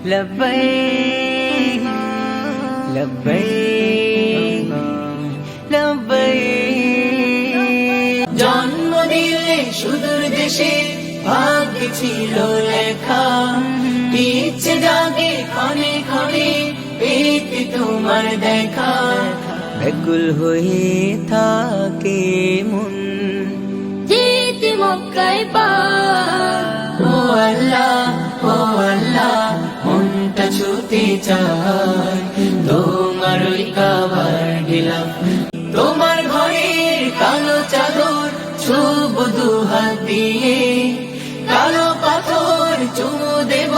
লব্বাইক লব্বাইক লব্বাইক। জন্ম দিলে সুদূর দেশে ভাগ্য ছিল লেখা, ইচ্ছে জাগে ক্ষণে ক্ষণে পেতে তোমার দেখা। ব্যাকুল হয়ে থাকে মন যেতে মক্কায় ও আল্লাহ ও আল্লাহ, মনটা ছুতে চায় তোমার ওই কাবার গেলাম। তোমার ঘরের কালো চাদর ছুব দুহাত দিয়ে, কালো পাথর চুমু দেব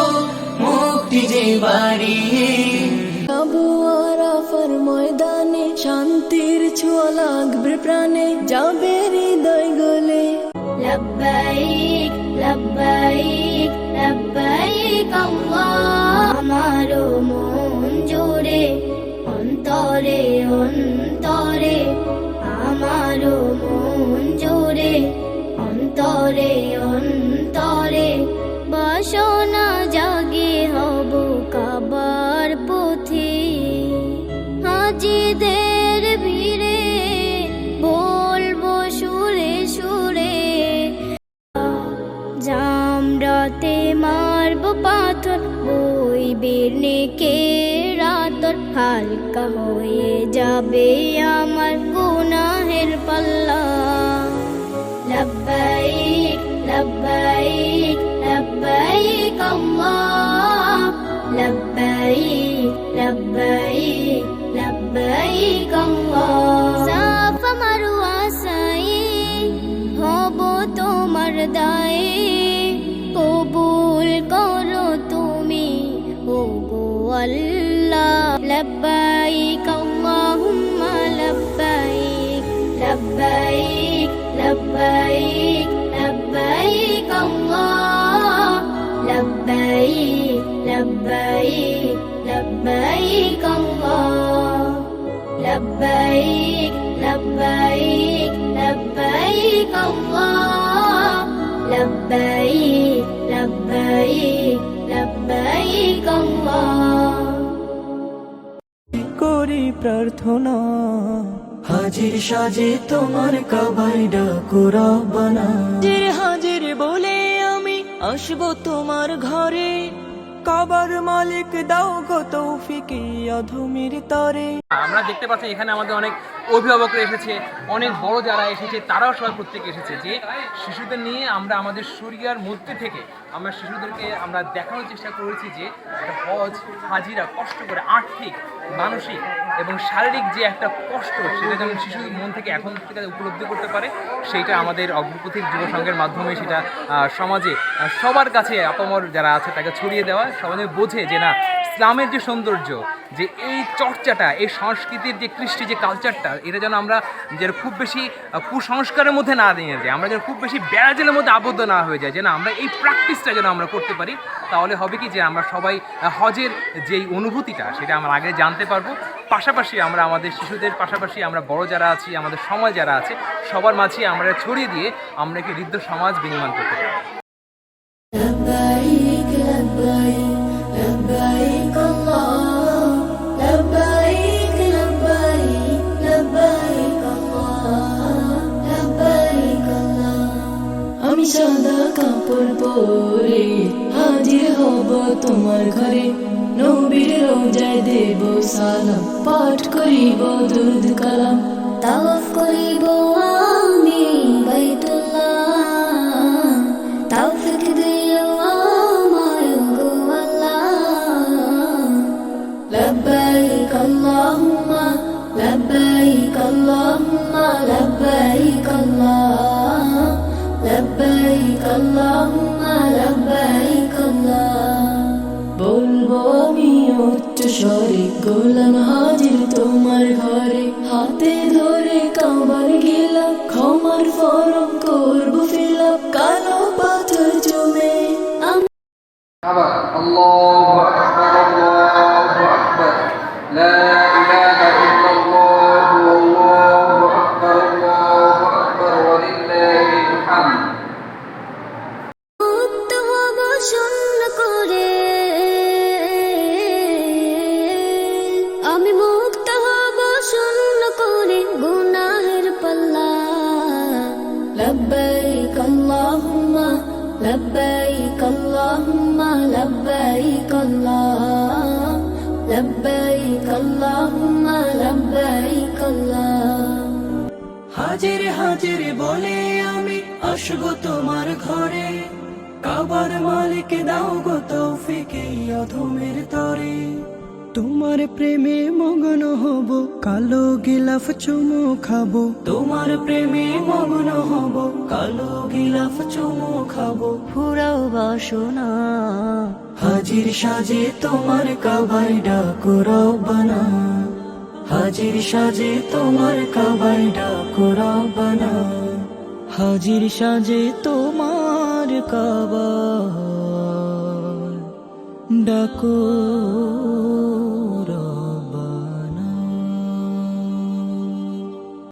মুক্তি যে বাড়িয়ে। আবু আরাফার ময়দানে শান্তির ছোঁয়া লাগবে প্রাণে, যাবে হৃদয় গলে। লব্বাইক লব্বাইক লব্বাইক আল্লাহ, আমারও মন জোরে অন্তরে অন্তরে, আমারও মন জোরে অন্তরে অন্তরে। বাসনা জাগে হব কাবার পথে, হাজিদের ভিড়ে বলবো সুরে সুরে। জামরাতে মারব পাথর, বইবের নেকে রাতর, হালকা হয়ে যাবে আমার গুনাহের পাল্লা। লব্বাইক লব্বাইক লব্বাইক আল্লাহ, লব্বাইক লব্বাইক লব্বাইক আল্লাহ। সাফা মারওয়া সাই হব তোমার দায়ে, কবুল করো তুমি ও গো আল্লাহ। লব্বাইক আল্লাহুম্মা লব্বাইক লব্বাইক লব্বাইক লব্বাইক আল্লাহ, লব্বাইক লব্বাইক লব্বাইক আল্লাহ, লব্বাইক লব্বাইক লব্বাইক আল্লাহ, লব্বাইক লব্বাইক লব্বাইক আল্লাহ। করি প্রার্থনা হাজির সাজে তোমার কাবায় ডাকো রব্বানা। হাজির হাজির বলে আমি আসবো তোমার ঘরে, কাবার মালিক দাও গো তৌফিক অধমের তরে। আমরা দেখতে পাচ্ছি এখানে আমাদের অনেক অভিভাবকরা এসেছে, অনেক বড় যারা এসেছে তারাও সবাই প্রত্যেকে এসেছে, যে শিশুদের নিয়ে আমরা আমাদের শরিয়ার মধ্যে থেকে আমরা শিশুদেরকে আমরা দেখানোর চেষ্টা করেছি যে একটা হজ হাজিরা কষ্ট করে আর্থিক মানসিক এবং শারীরিক যে একটা কষ্ট, সেটা যেমন শিশুর মন থেকে এখন থেকে উপলব্ধি করতে পারে, সেইটা আমাদের অগ্রপথিক যুব সংঘের মাধ্যমে সেটা সমাজে সবার কাছে আপামর যারা আছে তাকে ছড়িয়ে দেওয়া, সমাজে বোঝে যে না ইসলামের যে সৌন্দর্য, যে এই চর্চাটা, এই সংস্কৃতির যে কৃষ্টি যে কালচারটা, এটা যেন আমরা যেন খুব বেশি কুসংস্কারের মধ্যে না নিয়ে যাই, আমরা যেন খুব বেশি ব্যারাজেলের মধ্যে আবদ্ধ না হয়ে যায়, যেন আমরা এই প্র্যাকটিসটা যেন আমরা করতে পারি। তাহলে হবে কি যে আমরা সবাই হজের যেই অনুভূতিটা সেটা আমরা আগে জানতে পারবো, পাশাপাশি আমরা আমাদের শিশুদের পাশাপাশি আমরা বড় যারা আছি, আমাদের সমাজ যারা আছে, সবার মাঝে আমরা ছড়িয়ে দিয়ে আমরা একটি হৃদ্য সমাজ বিনির্মাণ করতে পারি। لبيك لبيك لبيك الله، لبيك لبيك لبيك الله، لبيك الله। আমি সাদা কাপড় পরে হাজির হব তোমার ঘরে, নবীর রোজায় দেব সালাম, পাঠ করিব দুরূদ কালাম, তাওয়াফ করিব আমি বাইতুল্লাহ, তাওফিক দিও আমায় গো আল্লাহ। লব্বাইক আল্লাহুম্মা লব্বাইক আল্লাহুম্মা লব্বাইক আল্লাহ, লব্বাইক আল্লাহুম্মা লব্বাইক আল্লাহ। বলবো আমি উচ্চ স্বরে গোলাম হাজির তোমার ঘরে, হাতে ধরে কাবার গেলাম, ক্ষমার ফরম করবো ফিলাপ, কালো পাথর জমে আবার আল্লাহু আকবার আল্লাহু আকবার লা ইলাহা ইল্লাল্লাহু আল্লাহু আকবার ওয়ালিল্লাহিল হামদ। মুক্ত হব শূন্য করে আল্লাহ লব্বাইক আল্লাহুম্মা লব্বাইক আল্লাহ হাজির হাজির বলে আমি আসবো তোমার ঘরে, কাবার মালিক দাও গো তৌফিক এই অধমের তরে। তোমার প্রেমে মগ্ন হব, কালো গিলাফ চুমু খাবো। তোমার প্রেমে মগ্ন হব, কালো গিলাফ চুমু খাবো। ফুরাও বাসনা হাজির সাজে তোমার কাবায় ডাকো রব্বানা, হাজির সাজে তোমার কাবায় ডাকো রব্বানা, হাজির সাজে তোমার কাবায় ডাকো